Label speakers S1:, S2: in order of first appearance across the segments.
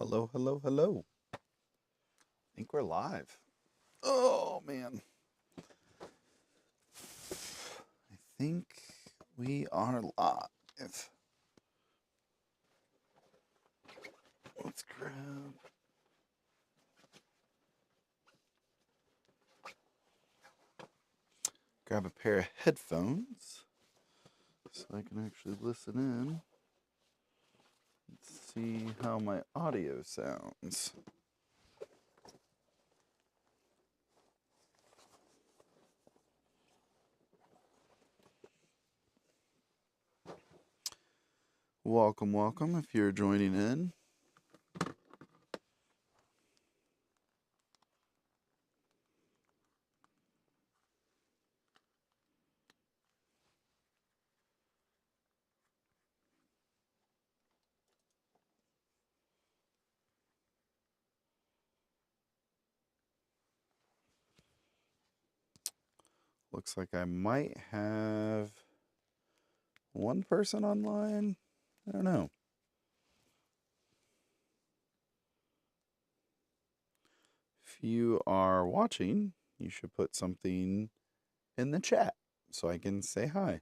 S1: Hello, hello, hello. I think we're live. Oh, man. I think we are live. Let's grab a pair of headphones so I can actually listen in. Let's see how my audio sounds. Welcome, welcome if you're joining in. Looks like I might have one person online. I don't know. If you are watching, you should put something in the chat so I can say hi.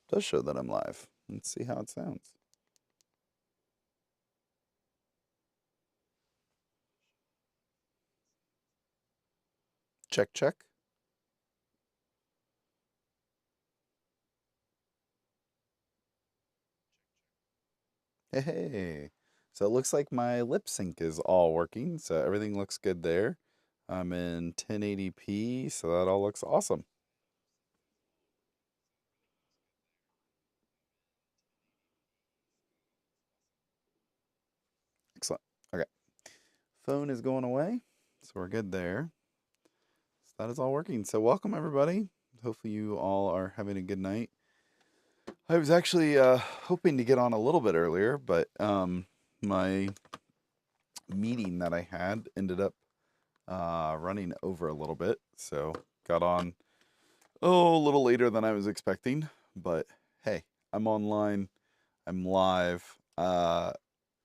S1: Does show that I'm live. Let's see how it sounds. Check, check. Hey. So it looks like my lip sync is all working. So everything looks good there. I'm in 1080p, so that all looks awesome. Excellent. Okay. Phone is going away. So we're good there. So that is all working. So welcome everybody. Hopefully you all are having a good night. I was actually hoping to get on a little bit earlier, but my meeting that I had ended up running over a little bit. So got on a little later than I was expecting. But hey, I'm online. I'm live.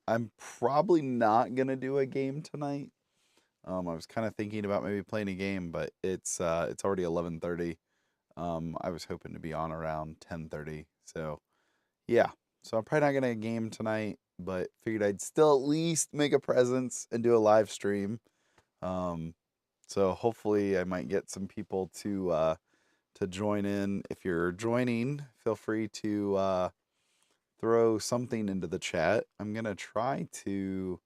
S1: I'm probably not gonna do a game tonight. I was kind of thinking about maybe playing a game, but it's already 11:30. I was hoping to be on around 10:30. So yeah, so I'm probably not gonna game tonight, but figured I'd still at least make a presence and do a live stream. Um, so hopefully I might get some people to join in. If you're joining, feel free to throw something into the chat. I'm gonna try to.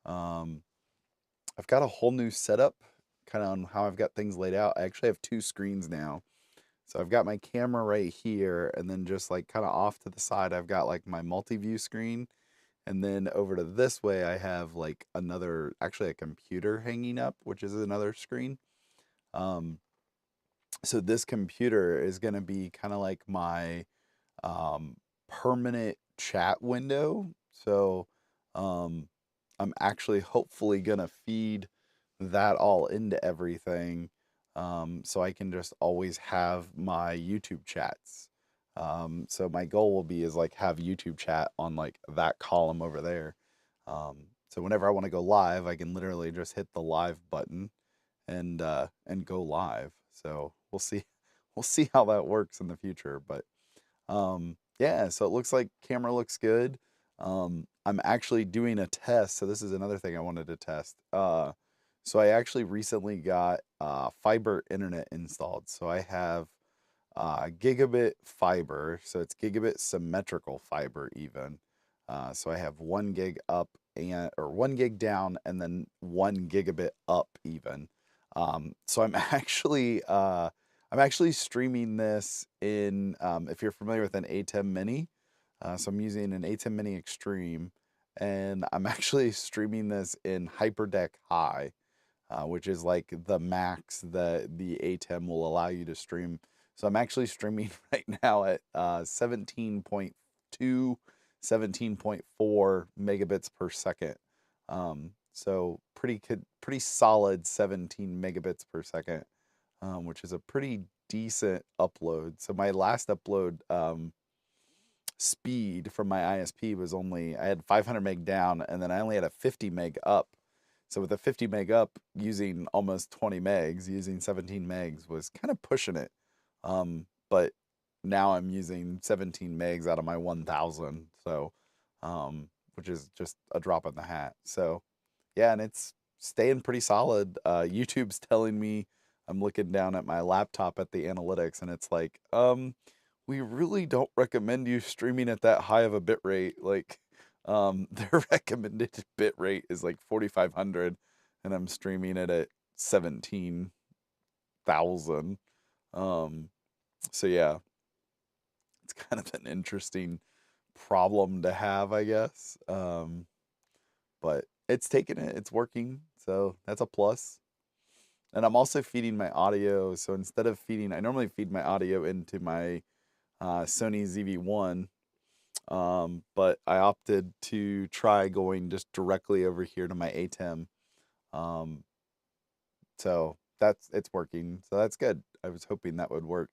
S1: Um, I've got a whole new setup, kind of on how I've got things laid out. I actually have two screens now. So I've got my camera right here, and then just like kind of off to the side, I've got like my multi-view screen. And then over to this way, I have like another, actually a computer hanging up, which is another screen. Um, so this computer is going to be kind of like my permanent chat window. So um, I'm actually hopefully going to feed that all into everything, so I can just always have my YouTube chats. So my goal will be is like have YouTube chat on like that column over there. So whenever I want to go live, I can literally just hit the live button and go live. So we'll see how that works in the future. But yeah, so it looks like camera looks good. I'm actually doing a test, so this is another thing I wanted to test. So I actually recently got fiber internet installed. So I have gigabit fiber, so it's gigabit symmetrical fiber even. So I have 1 gig up and or 1 gig down, and then 1 gigabit up even. So I'm actually streaming this in, if you're familiar with an ATEM Mini. So I'm using an ATEM Mini Extreme, and I'm actually streaming this in HyperDeck High, which is like the max that the ATEM will allow you to stream. So I'm actually streaming right now at 17.2 17.4 megabits per second. So pretty solid 17 megabits per second, which is a pretty decent upload. So my last upload speed from my ISP was I had 500 meg down, and then I only had a 50 meg up. So with a 50 meg up, using almost 20 megs, using 17 megs was kind of pushing it. But now I'm using 17 megs out of my 1000, so which is just a drop in the hat. So yeah, and it's staying pretty solid. YouTube's telling me, I'm looking down at my laptop at the analytics, and it's like, we really don't recommend you streaming at that high of a bit rate. Like, their recommended bit rate is like 4,500, and I'm streaming it at 17,000. So yeah, it's kind of an interesting problem to have, I guess. But it's taking it, it's working, so that's a plus. And I'm also feeding my audio. So instead of I normally feed my audio into my Sony ZV-1, but I opted to try going just directly over here to my ATEM. Um, so it's working. So that's good. I was hoping that would work.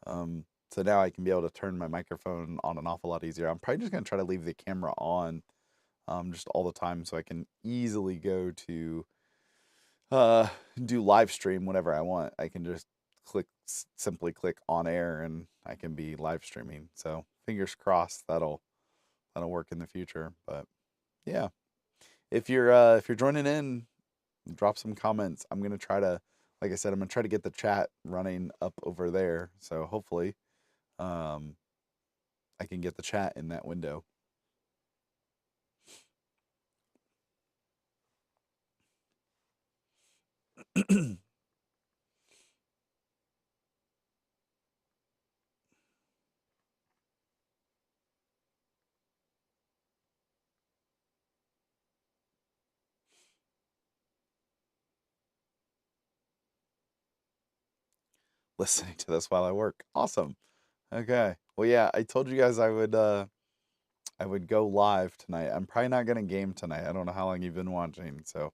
S1: So now I can be able to turn my microphone on and off a lot easier. I'm probably just gonna try to leave the camera on just all the time, so I can easily go to do live stream whenever I want. I can just simply click on air, and I can be live streaming. So fingers crossed that'll work in the future. But yeah, if you're joining in, drop some comments. I'm gonna try to, like I said, I'm gonna try to get the chat running up over there. So hopefully, I can get the chat in that window. Listening to this while I work. Awesome. Okay. Well, yeah, I told you guys I would go live tonight. I'm probably not gonna game tonight. I don't know how long you've been watching, so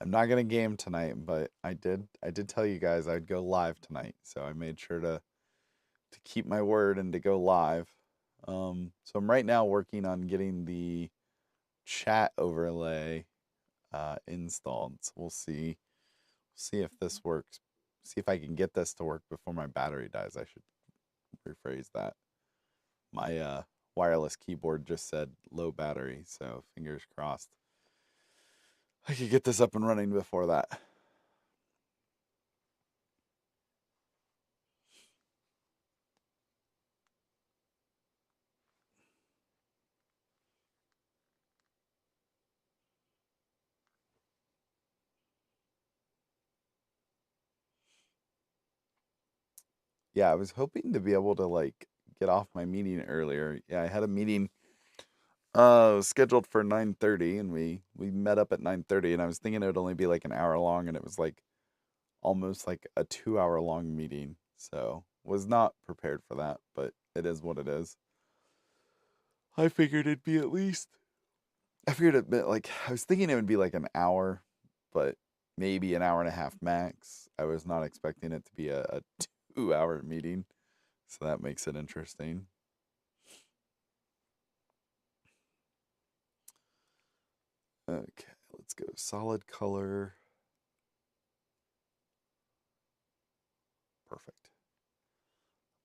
S1: I'm not gonna game tonight. But I did tell you guys I'd go live tonight, so I made sure to keep my word and to go live. So I'm right now working on getting the chat overlay installed. So we'll see if this works. See if I can get this to work before my battery dies. I should rephrase that. My wireless keyboard just said low battery, so fingers crossed I could get this up and running before that. Yeah, I was hoping to be able to like get off my meeting earlier. Yeah, I had a meeting scheduled for 9:30, and we met up at 9:30, and I was thinking it would only be like an hour long, and it was like almost like a 2 hour long meeting. So was not prepared for that, but it is what it is. I figured it'd be at least I figured it'd be like I was thinking it would be like an hour, but maybe an hour and a half max. I was not expecting it to be a 2 hour meeting. So that makes it interesting. Okay, let's go solid color. Perfect.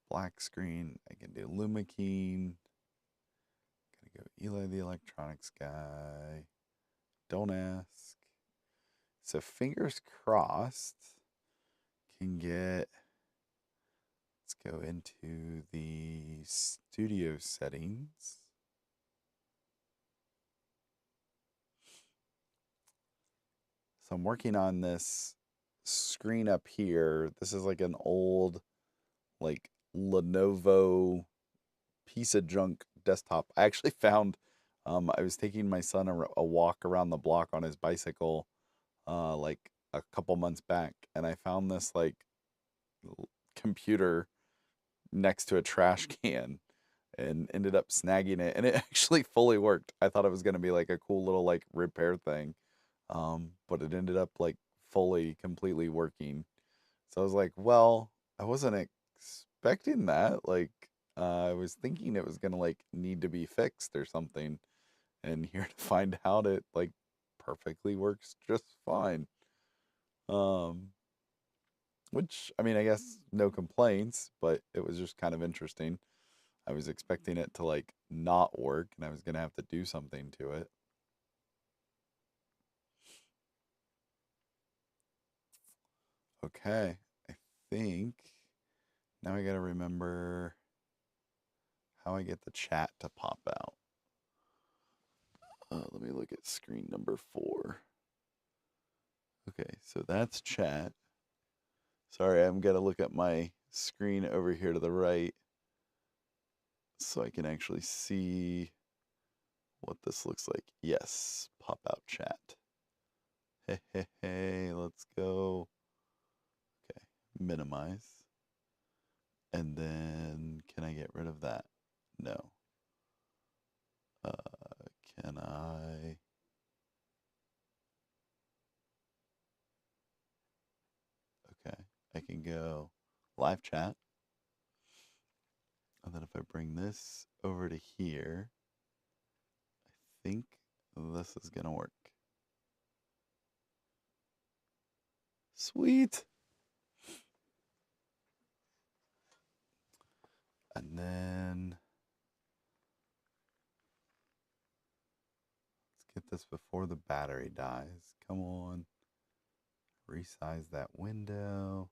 S1: Black screen. I can do Luma Keen. Gonna go Eli the electronics guy. Don't ask. So fingers crossed. Can get. Let's go into the studio settings. So I'm working on this screen up here. This is like an old, like Lenovo piece of junk desktop. I actually found, I was taking my son a walk around the block on his bicycle, like a couple months back, and I found this like computer next to a trash can, and ended up snagging it, and it actually fully worked. I thought it was going to be like a cool little like repair thing, but it ended up like fully, completely working. So I was like, well, I wasn't expecting that. Like, I was thinking it was gonna like need to be fixed or something, and here to find out it like perfectly works just fine. Um, which I mean, I guess no complaints, but it was just kind of interesting. I was expecting it to like not work, and I was gonna have to do something to it. Okay, I think now I gotta remember how I get the chat to pop out. Let me look at screen number 4. Okay, so that's chat. Sorry, I'm gonna look at my screen over here to the right so I can actually see what this looks like. Yes, pop out chat. Hey, hey, hey, let's go. Okay, minimize. And then can I get rid of that? No. Can I? Okay, I can go live chat. And then if I bring this over to here, I think this is gonna work. Sweet. And then let's get this before the battery dies. Come on. Resize that window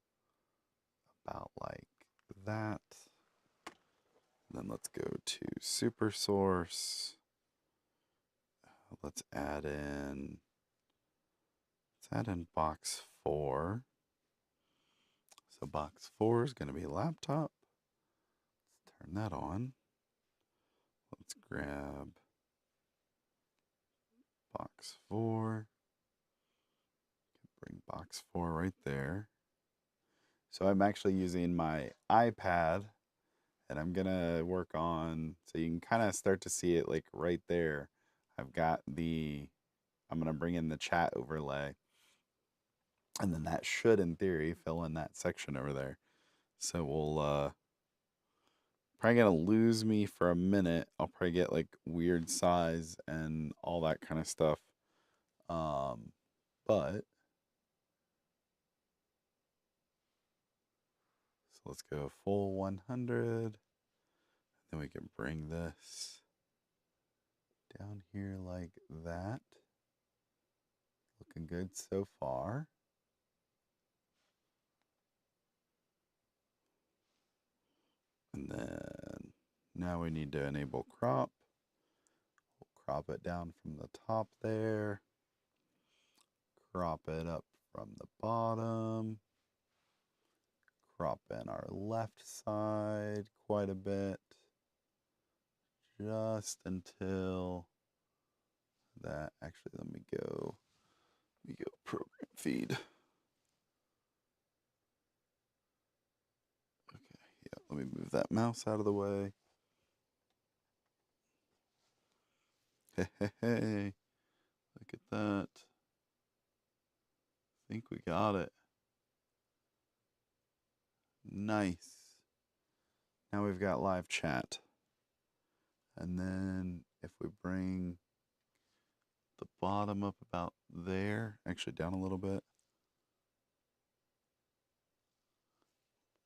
S1: about like that. And then let's go to super source. Let's add in box 4. So box 4 is going to be laptop. Let's turn that on. Let's grab box 4. Bring box 4 right there. So I'm actually using my iPad, and I'm gonna work on, so you can kind of start to see it like right there. I've got I'm gonna bring in the chat overlay, and then that should, in theory, fill in that section over there. So we'll probably gonna lose me for a minute. I'll probably get like weird size and all that kind of stuff. But so let's go full 100. Then we can bring this down here like that. Looking good so far. And then now we need to enable crop. We'll crop it down from the top there. Crop it up from the bottom. Crop in our left side quite a bit. Just until that, actually let me go program feed. Okay, yeah, let me move that mouse out of the way. Hey, hey, hey, look at that. I think we got it. Nice. Now we've got live chat. And then if we bring the bottom up about there, actually down a little bit,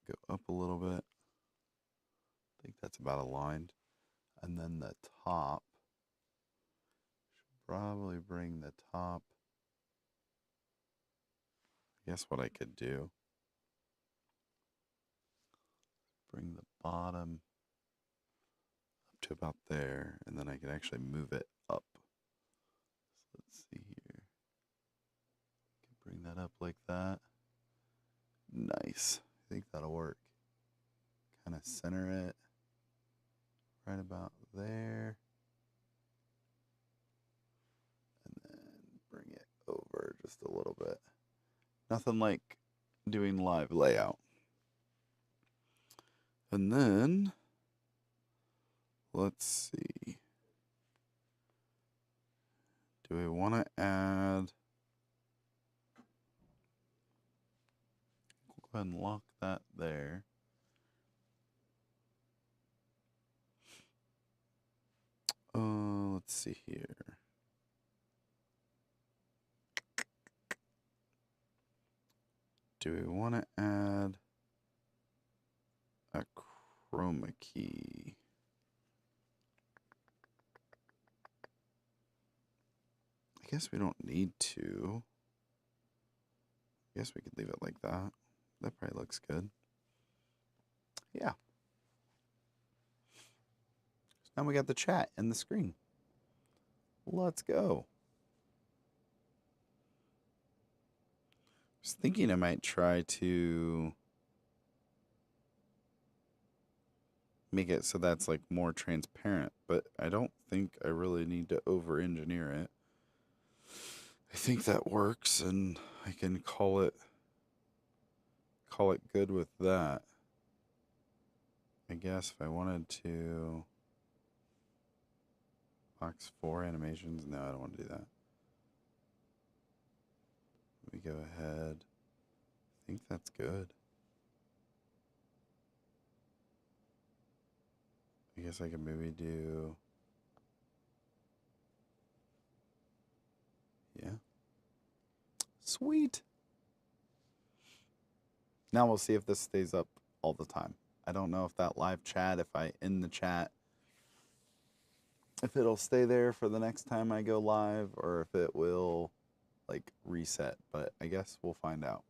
S1: go up a little bit. I think that's about aligned. And then the top, should probably bring the top. I guess what I could do, bring the bottom up to about there, and then I can actually move it up. So let's see here. Bring that up like that. Nice. I think that'll work. Kind of center it right about there. And then bring it over just a little bit. Nothing like doing live layout. And then let's see. Do we want to add... We'll go ahead and lock that there. Let's see here. Do we want to add a chroma key? I guess we don't need to. I guess we could leave it like that. That probably looks good. Yeah. Now we got the chat and the screen. Let's go. I was thinking I might try to make it so that's like more transparent, but I don't think I really need to over-engineer it. I think that works, and I can call it good with that. I guess if I wanted to box 4 animations, no, I don't want to do that. Let me go ahead. I think that's good. I guess I can maybe do... Yeah. Sweet. Now we'll see if this stays up all the time. I don't know if that live chat, if I end the chat, if it'll stay there for the next time I go live or if it will like reset, but I guess we'll find out.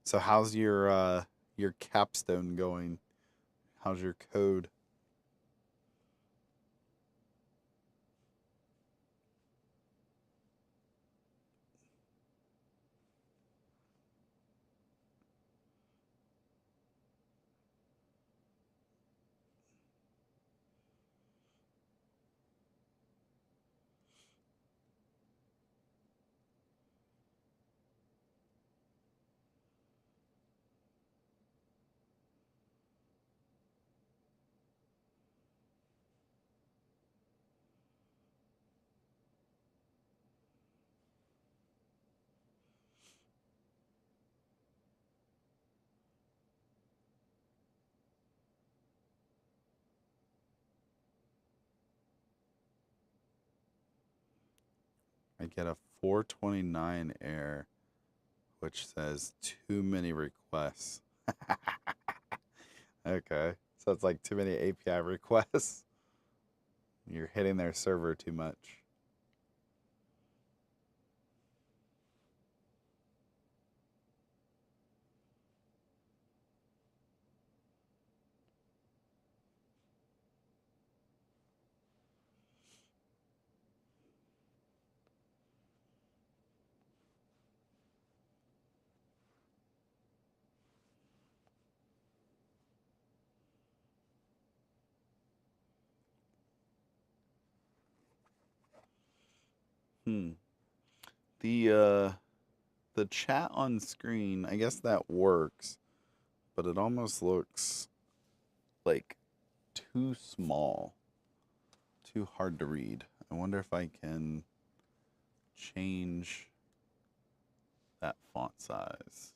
S1: So how's your capstone going? How's your code? I get a 429 error, which says too many requests. Okay, so it's like too many API requests. You're hitting their server too much. The chat on screen, I guess that works, but it almost looks like too small, too hard to read. I wonder if I can change that font size.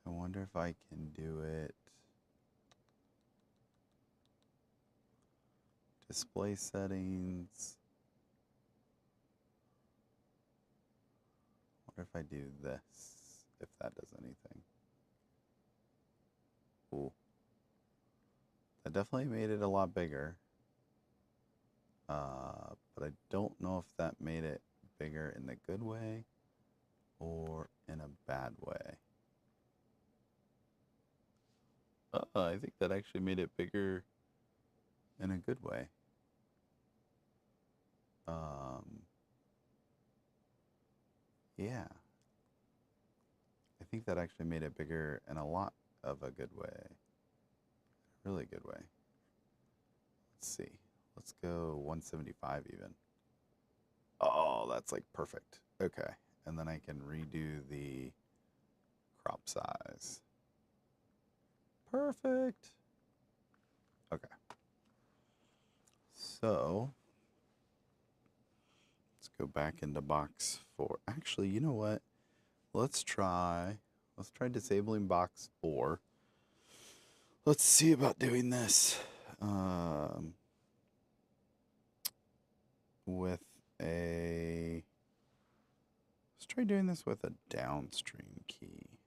S1: I wonder if I can do it. Display settings. I wonder if I do this, if that does anything. Ooh. That definitely made it a lot bigger. But I don't know if that made it bigger in the good way or in a bad way. I think that actually made it bigger in a good way. Yeah. I think that actually made it bigger in a lot of a good way. Really good way. Let's see. Let's go 175 even. Oh, that's like perfect. Okay. And then I can redo the crop size. Perfect. Okay. So let's go back into box 4. Actually, you know what? Let's try disabling box 4. Let's see about doing this with a. Let's try doing this with a downstream key.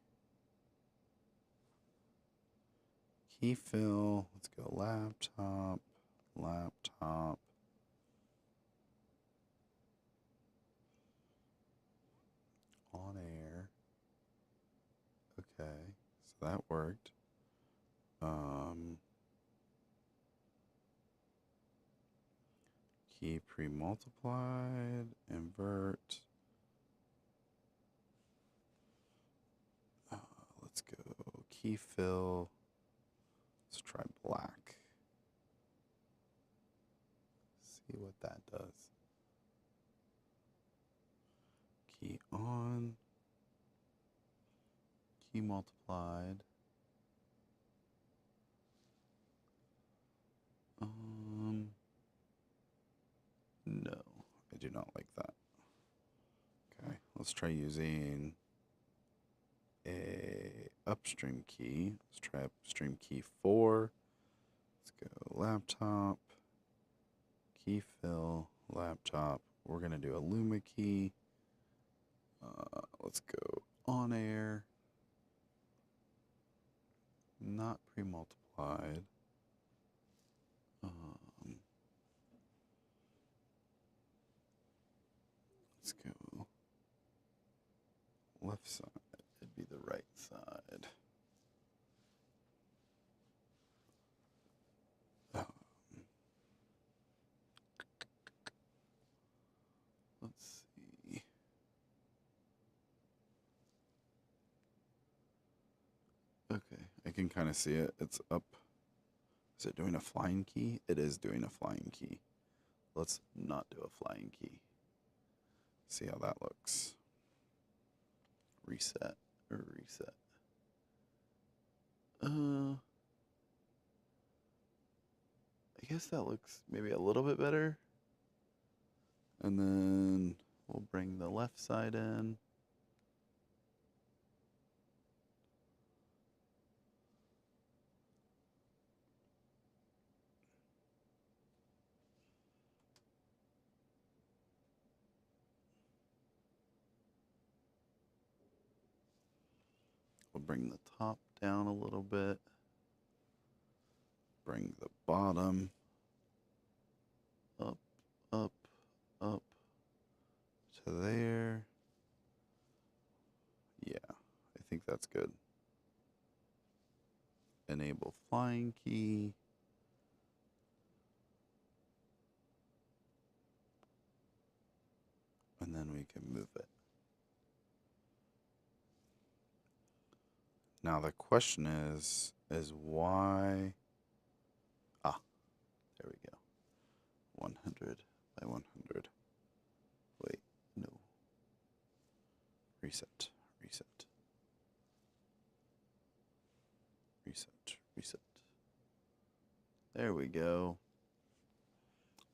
S1: Key fill. Let's go laptop, laptop. On air. Okay, so that worked. Key pre-multiplied, invert. Let's go key fill. Let's try black. See what that does. Key on. Key multiplied. No, I do not like that. Okay, let's try using a upstream key. Let's try upstream key 4. Let's go laptop, key fill, laptop. We're gonna do a Luma key. Let's go on air, not pre-multiplied. Let's go left side. It'd be the right side. Let's see. Okay, I can kind of see it. It's up. Is it doing a flying key? It is doing a flying key. Let's not do a flying key. See how that looks. Reset or reset. I guess that looks maybe a little bit better. And then we'll bring the left side in. We'll bring the top down a little bit. Bring the bottom up, up, up to there. Yeah, I think that's good. Enable flying key. And then we can move it. Now the question is why? Ah, there we go. 100 by 100. Wait, no. Reset, reset. Reset, reset. There we go.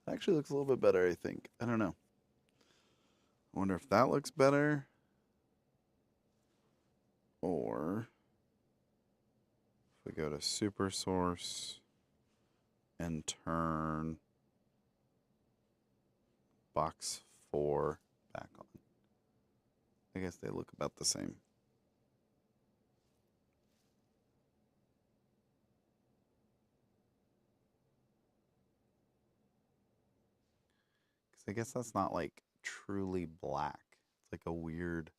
S1: Actually looks a little bit better, I think. I don't know. I wonder if that looks better. Or if we go to super source and turn box 4 back on. I guess they look about the same. Because I guess that's not like truly black. It's like a weird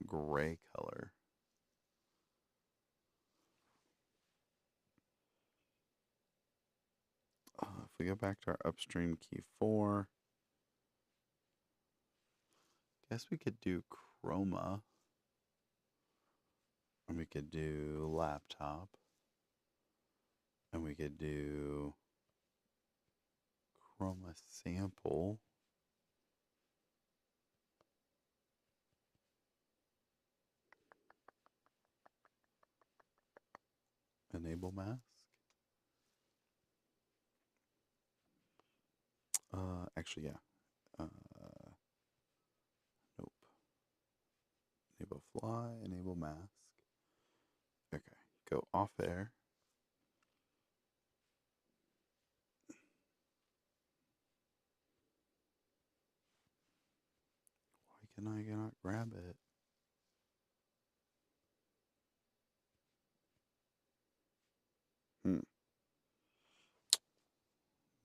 S1: gray color. If we go back to our upstream key 4, guess we could do chroma. And we could do laptop. And we could do chroma sample. Enable mask. Actually, yeah. Nope. Enable fly, enable mask. Okay, go off air. Why can I not grab it?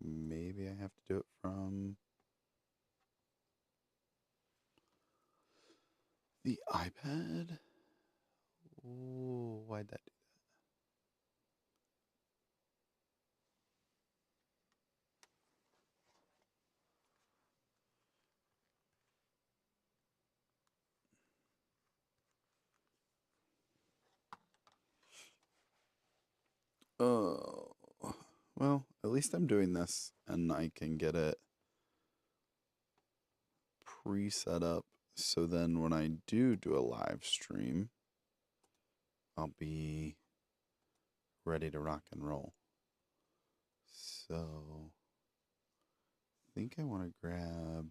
S1: Maybe I have to do it from the iPad? Oh, why'd that do that? Oh, well, at least I'm doing this and I can get it pre-set up. So then when I do a live stream, I'll be ready to rock and roll. So I think I want to grab,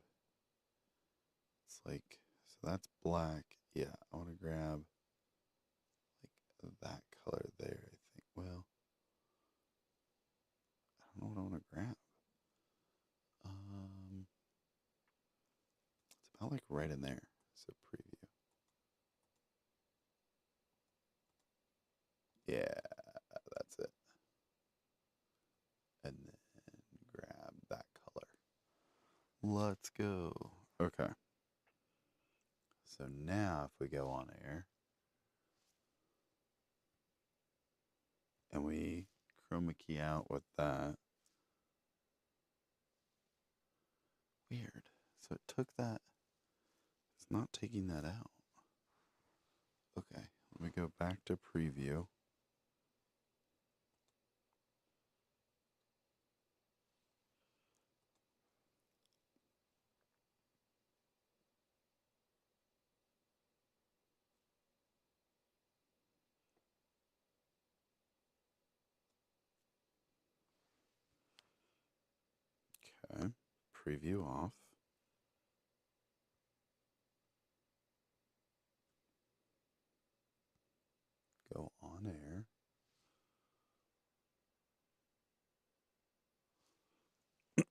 S1: it's like, so that's black. Yeah, I want to grab like that color there, I think. Well, I don't know what I want to grab. It's about like right in there. So preview. Yeah, that's it. And then grab that color. Let's go. Okay. So now if we go on air and we chroma key out with that. Weird. So it took that. It's not taking that out. Okay. Let me go back to preview. Okay. Preview off. Go on air.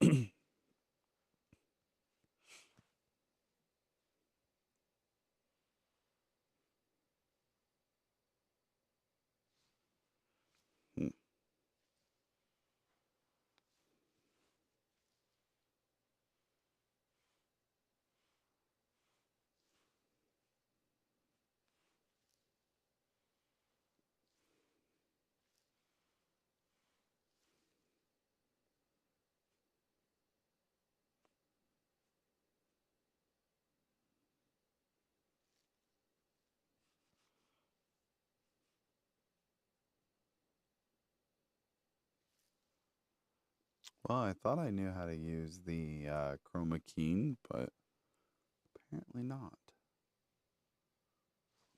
S1: Hmm. Well, I thought I knew how to use the chroma keying, but apparently not.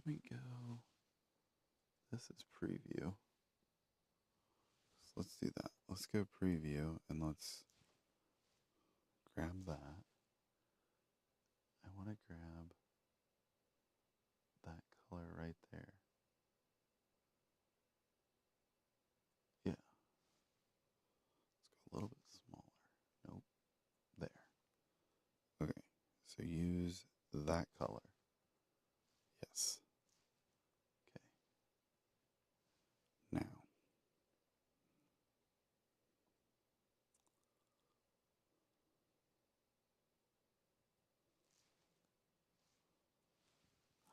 S1: Let me go. This is preview. So let's do that. Let's go preview and let's grab that. I want to grab that color right there. Yeah. Let's go a little bit smaller. Nope. There. Okay. So use that color. Yes. Okay. Now.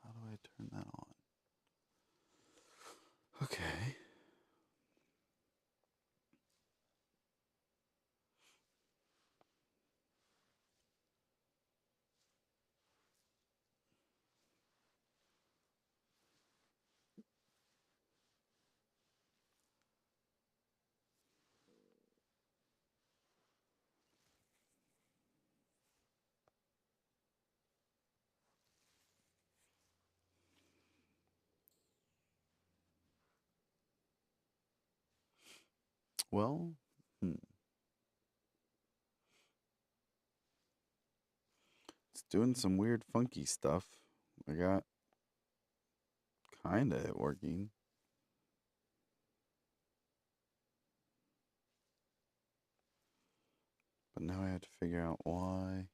S1: How do I turn that on? Okay. Well, it's doing some weird funky stuff. I got kinda it working. But now I have to figure out why.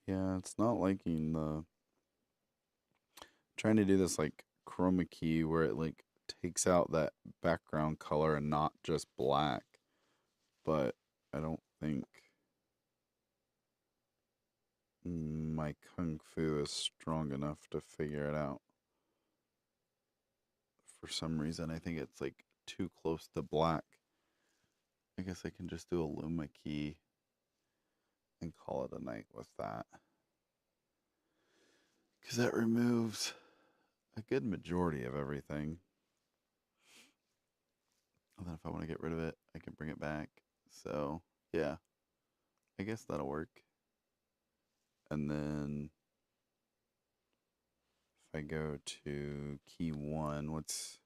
S1: Yeah, it's not liking the trying to do this like chroma key where it like takes out that background color and not just black. But I don't think my kung fu is strong enough to figure it out. For some reason, I think it's like too close to black. I guess I can just do a Luma key and call it a night with that. Because that removes a good majority of everything. And then if I want to get rid of it, I can bring it back. So, yeah, I guess that'll work. And then if I go to key 1, what's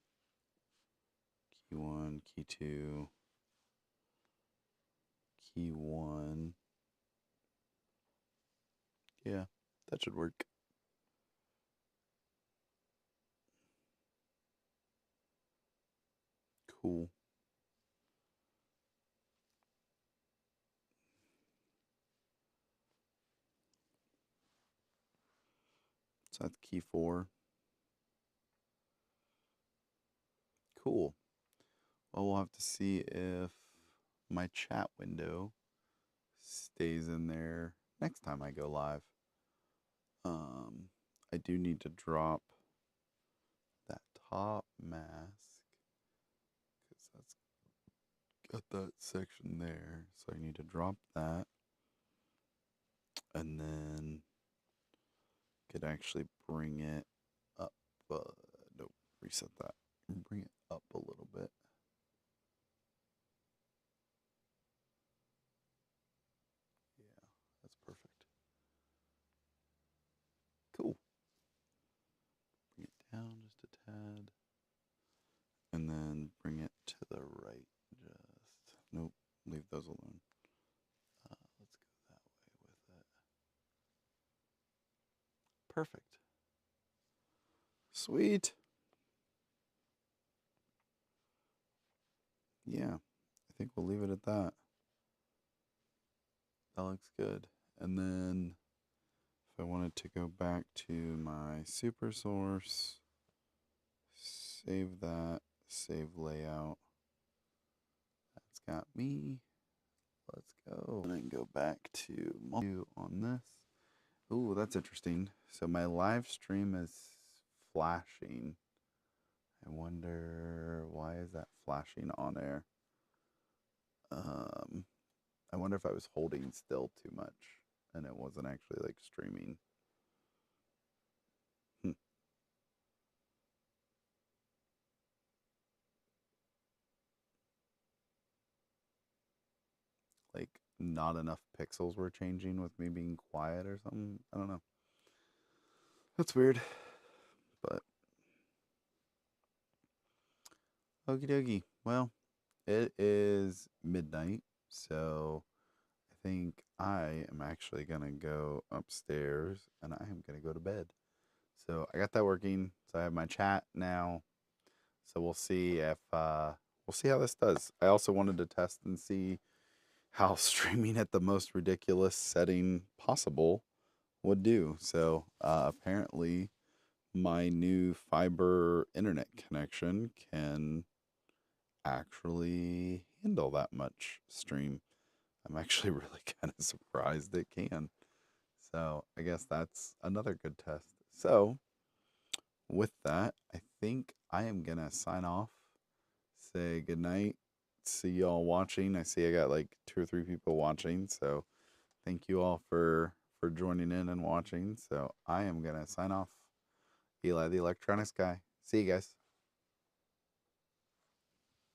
S1: key 1, key 2, key 1. Yeah, that should work. Cool. So that's key 4. Cool. Well, we'll have to see if my chat window stays in there next time I go live. I do need to drop that top mask because that's got that section there. So I need to drop that, and then could actually bring it up. Nope, reset that. Bring it up a little bit. Yeah, that's perfect. Cool. Bring it down just a tad. And then bring it to the right. Just, nope, leave those alone. Let's go that way with it. Perfect. Sweet. Yeah, I think we'll leave it at that. That looks good. And then if I wanted to go back to my super source, save that, save layout. That's got me. Let's go. And then go back to on this. Ooh, that's interesting. So my live stream is flashing. I wonder why is that flashing on air? I wonder if I was holding still too much and it wasn't actually like streaming. Like not enough pixels were changing with me being quiet or something. I don't know. That's weird. But okie dokie. Well, it is midnight, so I think I am actually gonna go upstairs and I am gonna go to bed. So I got that working. So I have my chat now. So we'll see if we'll see how this does. I also wanted to test and see how streaming at the most ridiculous setting possible would do. So apparently my new fiber internet connection can actually handle that much stream. I'm actually really kind of surprised it can. So I guess that's another good test. So with that, I think I am gonna sign off, say goodnight, see y'all watching. I see I got like 2 or 3 people watching, so thank you all for joining in and watching. So I am gonna sign off. Eli the Electronics Guy, See you guys.